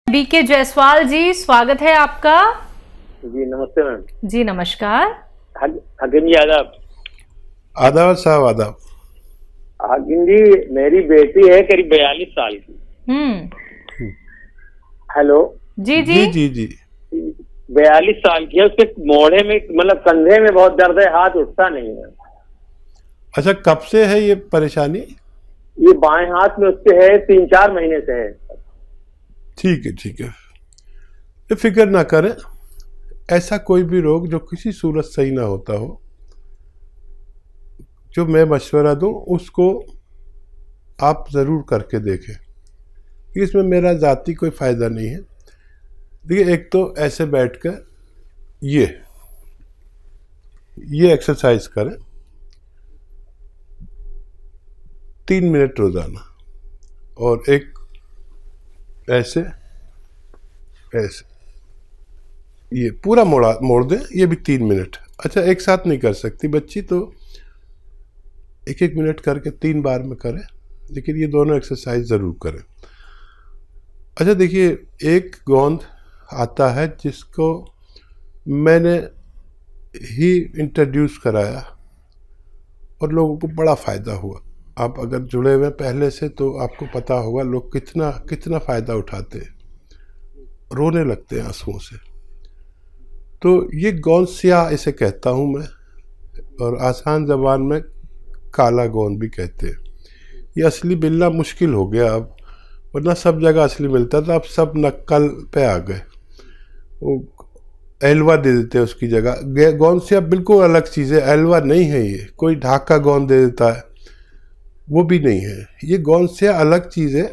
BK Jaiswal जी, स्वागत है आपका। जी नमस्ते मैम। जी नमस्कार। हाकिम जी आदाब। आदाब साहब आदाब। हाकिम जी, मेरी बेटी है करीब 42 साल की। हेलो। जी जी जी जी जी 42 साल की है, उसके मोढ़े में मतलब कंधे में बहुत दर्द है, हाथ उठता नहीं है। अच्छा, कब से है ये परेशानी? ये बाएं हाथ में उसके है, 3-4 महीने से है। ठीक है ठीक है, ये फिक्र ना करें। ऐसा कोई भी रोग जो किसी सूरत सही ना होता हो, जो मैं मशवरा दूं उसको आप ज़रूर करके देखें। इसमें मेरा ज़ाती कोई फ़ायदा नहीं है। देखिए, एक तो ऐसे बैठकर ये एक्सरसाइज करें 3 मिनट रोज़ाना, और एक ऐसे ये पूरा मोड़ दें, ये भी 3 मिनट। अच्छा, एक साथ नहीं कर सकती बच्ची, तो 1-1 मिनट करके 3 बार में करें, लेकिन ये दोनों एक्सरसाइज ज़रूर करें। अच्छा देखिए, एक गोंद आता है जिसको मैंने ही इंट्रोड्यूस कराया और लोगों को बड़ा फ़ायदा हुआ। आप अगर जुड़े हुए पहले से तो आपको पता होगा लोग कितना कितना फ़ायदा उठाते हैं, रोने लगते हैं आंसुओं से। तो ये गोंद सियाह इसे कहता हूँ मैं, और आसान ज़बान में काला गोंद भी कहते हैं। ये असली मिलना मुश्किल हो गया अब, वरना सब जगह असली मिलता था, अब सब नक्कल पे आ गए। वो एलवा दे देते हैं उसकी जगह। गोंद सियाह बिल्कुल अलग चीज़ है, एलवा नहीं है ये। कोई ढाका गोंद दे देता है, वो भी नहीं है। ये गोंद सियाह अलग चीज़ है।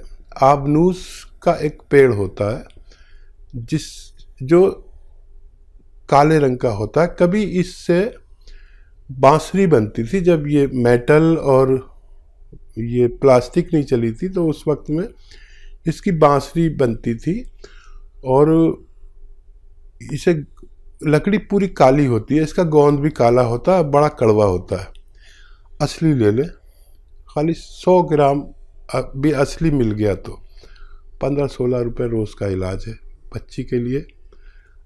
आबनूस का एक पेड़ होता है जो काले रंग का होता है। कभी इससे बांसुरी बनती थी, जब ये मेटल और ये प्लास्टिक नहीं चली थी, तो उस वक्त में इसकी बांसुरी बनती थी। और इसे लकड़ी पूरी काली होती है, इसका गोंद भी काला होता है, बड़ा कड़वा होता है। असली ले लें, खाली 100 ग्राम भी असली मिल गया तो 15-16 रुपये रोज़ का इलाज है बच्ची के लिए।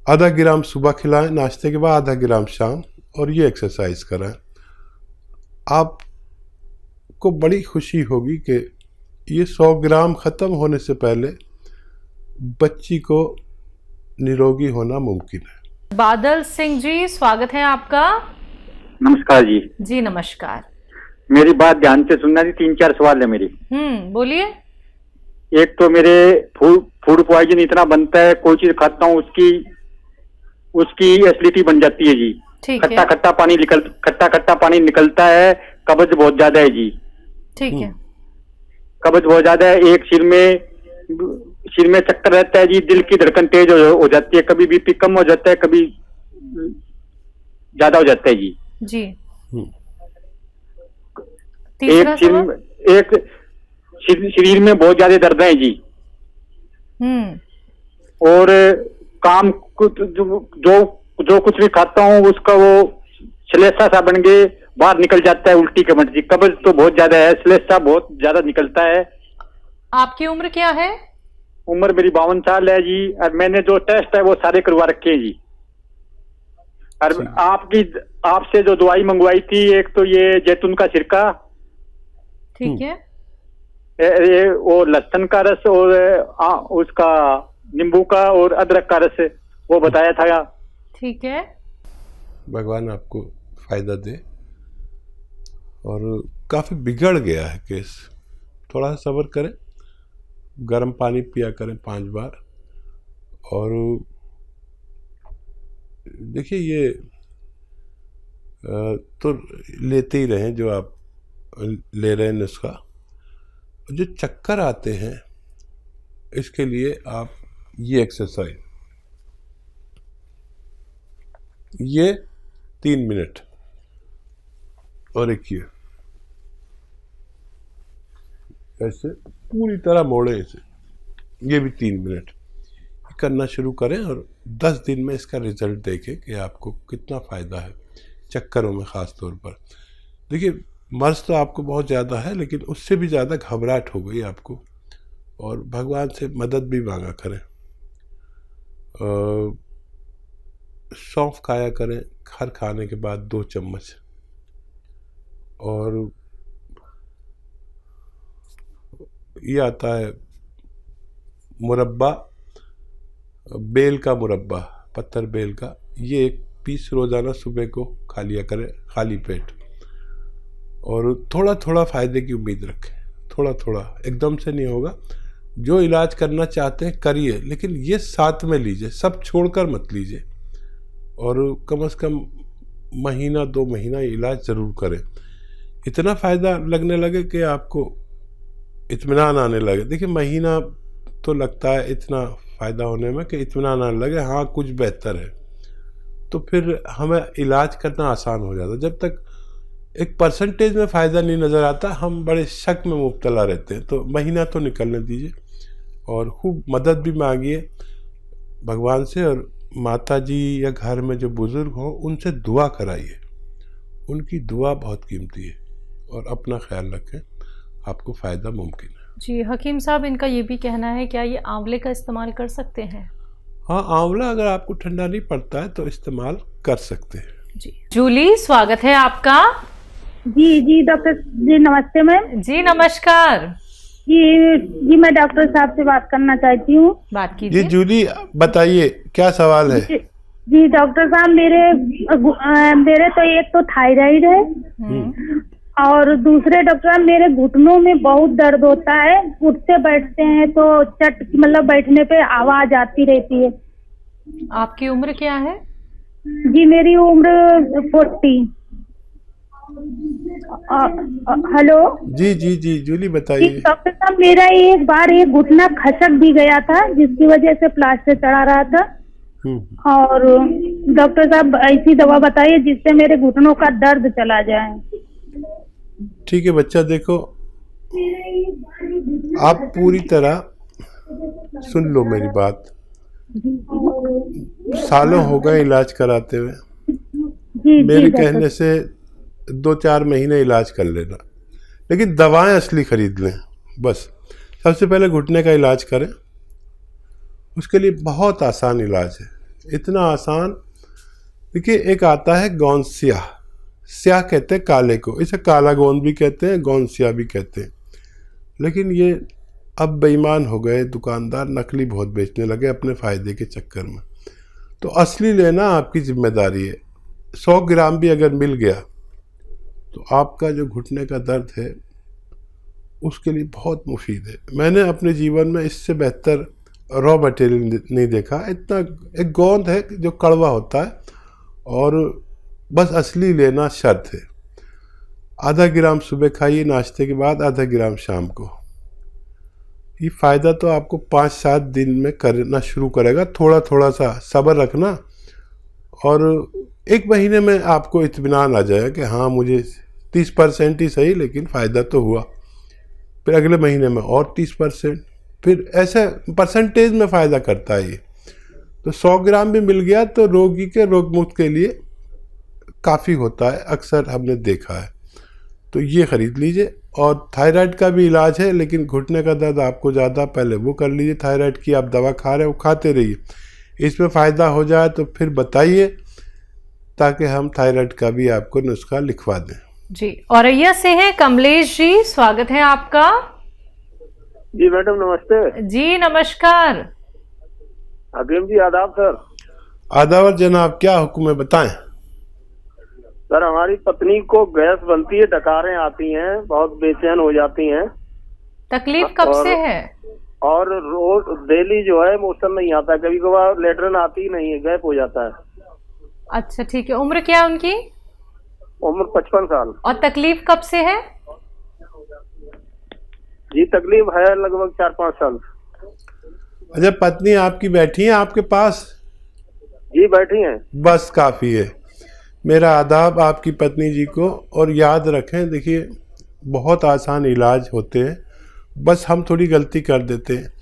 आधा ग्राम सुबह खिलाएं नाश्ते के बाद, आधा ग्राम शाम, और ये एक्सरसाइज कराएं। आपको बड़ी खुशी होगी कि ये 100 ग्राम ख़त्म होने से पहले बच्ची को निरोगी होना मुमकिन है। बादल सिंह जी, स्वागत है आपका। नमस्कार जी। जी नमस्कार। मेरी बात ध्यान से सुनना जी, 3-4 सवाल है मेरी। बोलिए। एक तो मेरे फूड पॉइजन इतना बनता है, कोई चीज खाता हूँ उसकी एसिडिटी बन जाती है जी। खट्टा खट्टा पानी निकलता है, कब्ज बहुत ज्यादा है जी। ठीक है। कब्ज बहुत ज्यादा है, एक सिर में चक्कर रहता है जी, दिल की धड़कन तेज हो जाती है, कभी बीपी कम हो जाता है, कभी ज्यादा हो जाता है जी। जी। एक शरीर में बहुत ज्यादा दर्द है जी। और काम जो कुछ भी खाता हूँ उसका वो श्लेषा सा बन के बाहर निकल जाता है, उल्टी के मत जी। कब्ज तो बहुत ज्यादा है, श्लेषा बहुत ज्यादा निकलता है। आपकी उम्र क्या है? उम्र मेरी 52 साल है जी, और मैंने जो टेस्ट है वो सारे करवा रखे हैं जी। और आपसे जो दवाई मंगवाई थी, एक तो ये जैतून का सिरका, ठीक है, वो लहसुन का रस, और उसका नींबू का और अदरक का रस, वो बताया था। ठीक है। भगवान आपको फायदा दे। और काफ़ी बिगड़ गया है केस, थोड़ा सा सब्र करें, गर्म पानी पिया करें 5 बार। और देखिए, ये तो लेते ही रहें जो आप ले रहे हैं नुस्खा। जो चक्कर आते हैं इसके लिए आप ये एक्सरसाइज, ये 3 मिनट, और एक ऐसे पूरी तरह मोड़े इसे, ये भी 3 मिनट करना शुरू करें, और 10 दिन में इसका रिजल्ट देखें कि आपको कितना फ़ायदा है चक्करों में ख़ास तौर पर। देखिए, मर्ज़ तो आपको बहुत ज़्यादा है, लेकिन उससे भी ज़्यादा घबराहट हो गई आपको, और भगवान से मदद भी मांगा करें। सौंफ खाया करें हर खाने के बाद 2 चम्मच। और ये आता है मुरब्बा, बेल का मुरब्बा, पत्थर बेल का, ये 1 पीस रोज़ाना सुबह को खा लिया करें खाली पेट। और थोड़ा थोड़ा फ़ायदे की उम्मीद रखें, थोड़ा थोड़ा, एकदम से नहीं होगा। जो इलाज करना चाहते हैं करिए, लेकिन ये साथ में लीजिए, सब छोड़कर मत लीजिए। और कम से कम महीना 2 महीना इलाज ज़रूर करें। इतना फ़ायदा लगने लगे कि आपको इत्मीनान आने लगे। देखिए महीना तो लगता है इतना फ़ायदा होने में कि इत्मीनान आने लगे, हाँ कुछ बेहतर है, तो फिर हमें इलाज करना आसान हो जाता। जब तक एक परसेंटेज में फ़ायदा नहीं नज़र आता, हम बड़े शक में मुब्तला रहते हैं। तो महीना तो निकलने दीजिए और खूब मदद भी मांगिए भगवान से। और माता जी या घर में जो बुज़ुर्ग हों उनसे दुआ कराइए, उनकी दुआ बहुत कीमती है। और अपना ख्याल रखें, आपको फ़ायदा मुमकिन है। जी हकीम साहब, इनका ये भी कहना है, क्या ये आंवले का इस्तेमाल कर सकते हैं? हाँ, आंवला अगर आपको ठंडा नहीं पड़ता है तो इस्तेमाल कर सकते हैं। जी जूली, स्वागत है आपका। जी जी डॉक्टर जी नमस्ते मैम। जी नमस्कार। जी मैं डॉक्टर साहब से बात करना चाहती हूँ। बात जी कीजिए। जूली, बताइए क्या सवाल है? जी डॉक्टर साहब, मेरे तो एक तो थायराइड है और दूसरे डॉक्टर साहब मेरे घुटनों में बहुत दर्द होता है। उठते बैठते हैं तो मतलब बैठने पे आवाज आती रहती है। आपकी उम्र क्या है? जी मेरी उम्र 40। हेलो जी जी जी जूली बताइए। डॉक्टर साहब, मेरा एक बार एक घुटना खसक भी गया था, जिसकी वजह से प्लास्टर चढ़ा रहा था। और डॉक्टर साहब ऐसी दवा बताइए जिससे मेरे घुटनों का दर्द चला जाए। ठीक है बच्चा, देखो आप पूरी तरह सुन लो मेरी बात। सालों हो गए इलाज कराते हुए, मेरे कहने से 2-4 महीने इलाज कर लेना, लेकिन दवाएं असली खरीद लें। बस सबसे पहले घुटने का इलाज करें, उसके लिए बहुत आसान इलाज है, इतना आसान। देखिए एक आता है गोंद स्याह, स्याह कहते हैं काले को, इसे काला गोंद भी कहते हैं, गोंद स्याह भी कहते हैं। लेकिन ये अब बेईमान हो गए दुकानदार, नकली बहुत बेचने लगे अपने फ़ायदे के चक्कर में। तो असली लेना आपकी जिम्मेदारी है। 100 ग्राम भी अगर मिल गया तो आपका जो घुटने का दर्द है उसके लिए बहुत मुफीद है। मैंने अपने जीवन में इससे बेहतर रॉ मटेरियल नहीं देखा। इतना एक गोंद है जो कड़वा होता है, और बस असली लेना शर्त है। आधा ग्राम सुबह खाइए नाश्ते के बाद, आधा ग्राम शाम को। ये फ़ायदा तो आपको 5-7 दिन में करना शुरू करेगा। थोड़ा थोड़ा सा सब्र रखना और 1 महीने में आपको इत्मीनान आ जाएगा कि हाँ मुझे 30% ही सही लेकिन फ़ायदा तो हुआ। फिर अगले महीने में और 30%, फिर ऐसे परसेंटेज में फ़ायदा करता है ये। तो 100 ग्राम भी मिल गया तो रोगी के रोग मुक्त के लिए काफ़ी होता है, अक्सर हमने देखा है। तो ये ख़रीद लीजिए। और थायराइड का भी इलाज है, लेकिन घुटने का दर्द आपको ज़्यादा, पहले वो कर लीजिए। थायराइड की आप दवा खा रहे हो, खाते रहिए। इसमें फ़ायदा हो जाए तो फिर बताइए, ताकि हम थायराइड का भी आपको नुस्खा लिखवा दें। जी औरैया से हैं कमलेश जी, स्वागत है आपका। जी मैडम नमस्ते। जी नमस्कार। हकीम जी आदाब सर। आदावर जनाब, क्या हुक्म है बताएं। सर हमारी पत्नी को गैस बनती है, डकारें आती हैं, बहुत बेचैन हो जाती हैं। तकलीफ कब से है? और रोज डेली जो है मोशन नहीं आता, कभी कभार लेटरिन आती नहीं है, गैप हो जाता है। अच्छा ठीक है, उम्र क्या है उनकी? उम्र 55 साल। और तकलीफ कब से है? जी तकलीफ है लगभग 4-5 साल। अच्छा, पत्नी आपकी बैठी है आपके पास? जी बैठी हैं। बस काफ़ी है। मेरा आदाब आपकी पत्नी जी को। और याद रखें, देखिए बहुत आसान इलाज होते हैं, बस हम थोड़ी गलती कर देते हैं।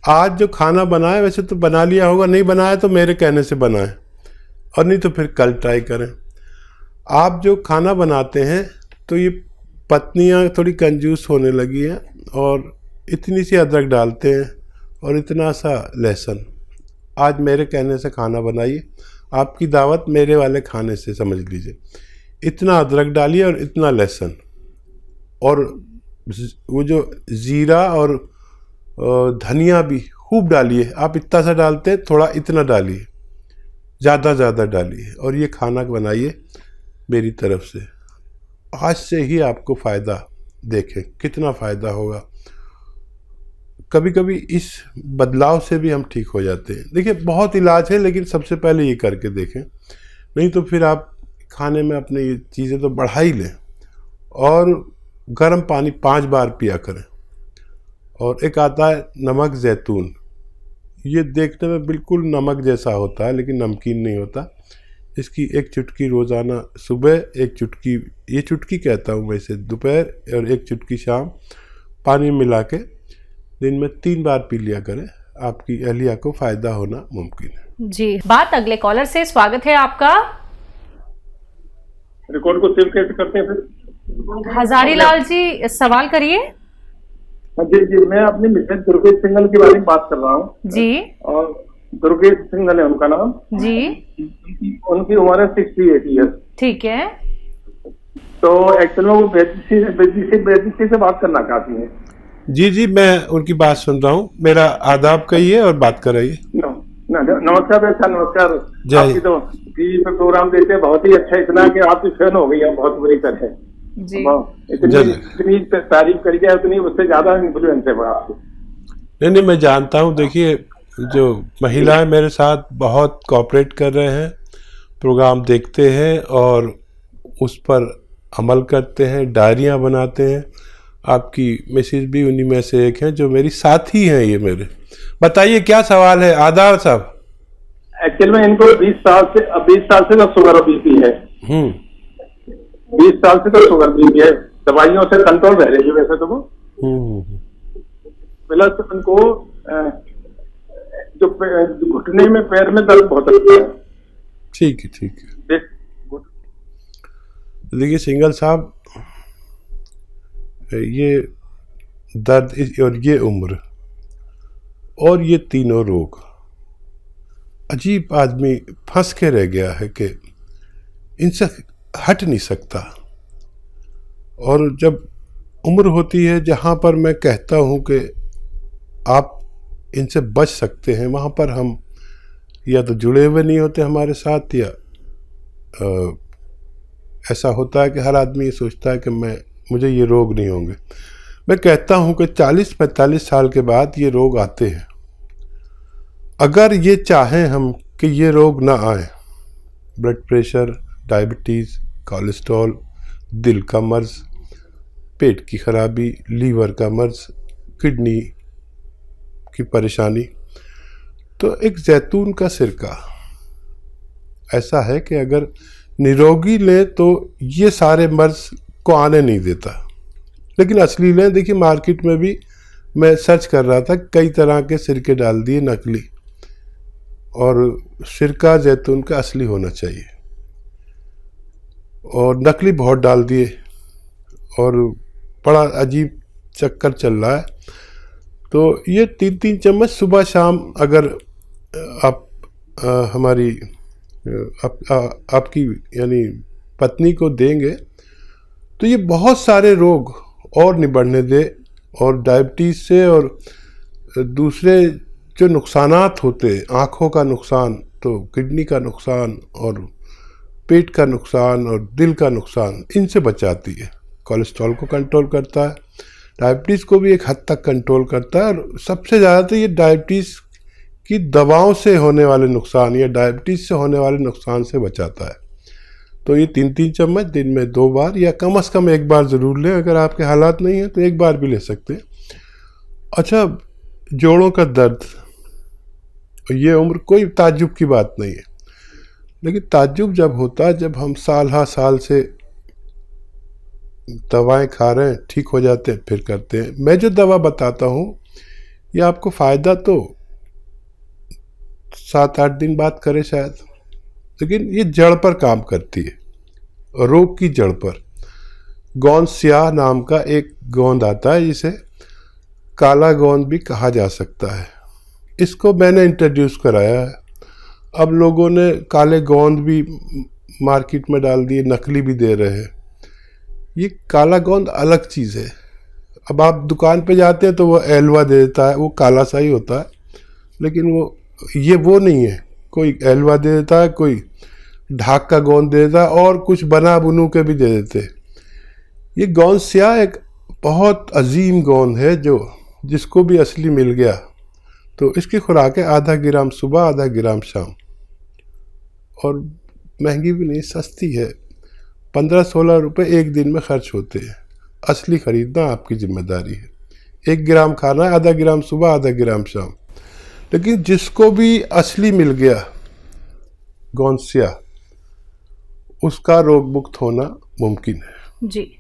आज जो खाना बनाए, वैसे तो बना लिया होगा, नहीं बनाया तो मेरे कहने से बनाएं, और नहीं तो फिर कल ट्राई करें। आप जो खाना बनाते हैं तो ये पत्नियां थोड़ी कंजूस होने लगी हैं, और इतनी सी अदरक डालते हैं और इतना सा लहसुन, आज मेरे कहने से खाना बनाइए, आपकी दावत मेरे वाले खाने से समझ लीजिए। इतना अदरक डालिए और इतना लहसुन, और वो जो ज़ीरा और धनिया भी खूब डालिए। आप इतना सा डालते हैं, थोड़ा इतना डालिए, ज़्यादा डालिए, और ये खाना बनाइए मेरी तरफ से। आज से ही आपको फ़ायदा, देखें कितना फ़ायदा होगा। कभी कभी इस बदलाव से भी हम ठीक हो जाते हैं। देखिए बहुत इलाज है, लेकिन सबसे पहले ये करके देखें, नहीं तो फिर आप खाने में अपनी ये चीज़ें तो बढ़ा ही लें। और गर्म पानी 5 बार पिया करें। और एक आता है नमक जैतून, ये देखने में बिल्कुल नमक जैसा होता है लेकिन नमकीन नहीं होता। इसकी एक चुटकी रोज़ाना सुबह, एक चुटकी, ये चुटकी कहता हूँ वैसे, दोपहर, और एक चुटकी शाम पानी मिला के दिन में 3 बार पी लिया करें। आपकी अहलिया को फ़ायदा होना मुमकिन है। जी, बात अगले कॉलर से। स्वागत है आपका। रिकॉर्ड को सेव कैसे करते हैं फिर? हजारी लाल जी, सवाल करिए। जी जी, मैं अपनी मिसेज दुर्गेश सिंघल के बारे में बात कर रहा हूँ जी और दुर्गेश सिंघल है उनका नाम जी। उनकी उम्र है 68 ईयर्स। ठीक है। तो एक्चुअल में वो बेदी से बात करना चाहती हैं। जी, मैं उनकी बात सुन रहा हूँ। मेरा आदाब कहिए और बात कराइए। नमस्कार बेटा, नमस्कार। जय। आपकी तो टीवी पर प्रोग्राम देते हैं, बहुत ही अच्छा, इतना कि आपकी फैन हो गई है बहुत बुरी तरह। जी। इतनी तारीफ करी जाए उतनी उससे ज्यादा इन्फ्लुएंस है आपको। नहीं, मैं जानता हूँ। देखिए जो महिलाएं मेरे साथ बहुत कोऑपरेट कर रहे हैं, प्रोग्राम देखते हैं और उस पर अमल करते हैं, डायरियाँ बनाते हैं। आपकी मिसेज भी उन्हीं में से एक हैं जो मेरी साथी हैं। ये मेरे, बताइए क्या सवाल है आदाब साहब? एक्चुअल में इनको 20 साल से तो शुगर और बीपी है। 20 साल से तो शुगर बीपी है, दवाइयों से कंट्रोल रह रही है वैसे तो वो। प्लस उनको जो घुटने में, पैर में दर्द बहुत रहता है। ठीक है। देखिए सिंघल साहब, ये दर्द और ये उम्र और ये तीनों रोग, अजीब आदमी फंस के रह गया है कि इनसे हट नहीं सकता। और जब उम्र होती है जहाँ पर मैं कहता हूँ कि आप इनसे बच सकते हैं, वहाँ पर हम या तो जुड़े हुए नहीं होते हमारे साथ, या ऐसा होता है कि हर आदमी ये सोचता है कि मुझे ये रोग नहीं होंगे। मैं कहता हूँ कि 40-45 साल के बाद ये रोग आते हैं। अगर ये चाहें हम कि ये रोग ना आए, ब्लड प्रेशर, डायबिटीज़, कोलेस्ट्रॉल, दिल का मर्ज़, पेट की खराबी, लीवर का मर्ज़, किडनी की परेशानी, तो एक जैतून का सिरका ऐसा है कि अगर निरोगी लें तो ये सारे मर्ज़ को आने नहीं देता। लेकिन असली लें, देखिए मार्केट में भी मैं सर्च कर रहा था, कई तरह के सिरके डाल दिए नकली, और सिरका जैतून का असली होना चाहिए, और नकली बहुत डाल दिए और बड़ा अजीब चक्कर चल रहा है। तो ये 3-3 चम्मच सुबह शाम अगर आप हमारी आपकी यानी पत्नी को देंगे तो ये बहुत सारे रोग और निबड़ने दे, और डायबिटीज़ से और दूसरे जो नुकसानात होते, आँखों का नुकसान, तो किडनी का नुकसान और पेट का नुकसान और दिल का नुकसान, इनसे बचाती है। कोलेस्ट्रॉल को कंट्रोल करता है, डायबिटीज़ को भी एक हद तक कंट्रोल करता है, और सबसे ज़्यादा तो ये डायबिटीज़ की दवाओं से होने वाले नुकसान या डायबिटीज़ से होने वाले नुकसान से बचाता है। तो ये 3-3 चम्मच दिन में 2 बार या कम से कम 1 बार ज़रूर लें। अगर आपके हालात नहीं हैं तो 1 बार भी ले सकते हैं। अच्छा, जोड़ों का दर्द, ये उम्र कोई ताज्जुब की बात नहीं है, लेकिन ताज्जुब जब होता है जब हम साल से दवाएं खा रहे हैं, ठीक हो जाते हैं, फिर करते हैं। मैं जो दवा बताता हूँ ये आपको फ़ायदा तो 7-8 दिन बाद करे शायद, लेकिन ये जड़ पर काम करती है, रोग की जड़ पर। गोंद स्याह नाम का एक गोंद आता है, जिसे काला गोंद भी कहा जा सकता है। इसको मैंने इंट्रोड्यूस कराया है। अब लोगों ने काले गोंद भी मार्केट में डाल दिए, नकली भी दे रहे हैं। ये काला गोंद अलग चीज़ है। अब आप दुकान पे जाते हैं तो वो एलवा दे देता है, वो काला सा ही होता है, लेकिन वो नहीं है। कोई एलवा दे देता है, कोई ढाक का गोंद दे देता है, और कुछ बना बुनू के भी दे देते। ये गोंद स्याह एक बहुत अजीम गोंद है, जिसको भी असली मिल गया तो इसकी खुराक है आधा ग्राम सुबह, आधा ग्राम शाम, और महंगी भी नहीं, सस्ती है। 15-16 रुपए एक दिन में खर्च होते हैं। असली खरीदना आपकी जिम्मेदारी है। 1 ग्राम खाना है, आधा ग्राम सुबह, आधा ग्राम शाम। लेकिन जिसको भी असली मिल गया गोंद स्याह, उसका रोग मुक्त होना मुमकिन है। जी।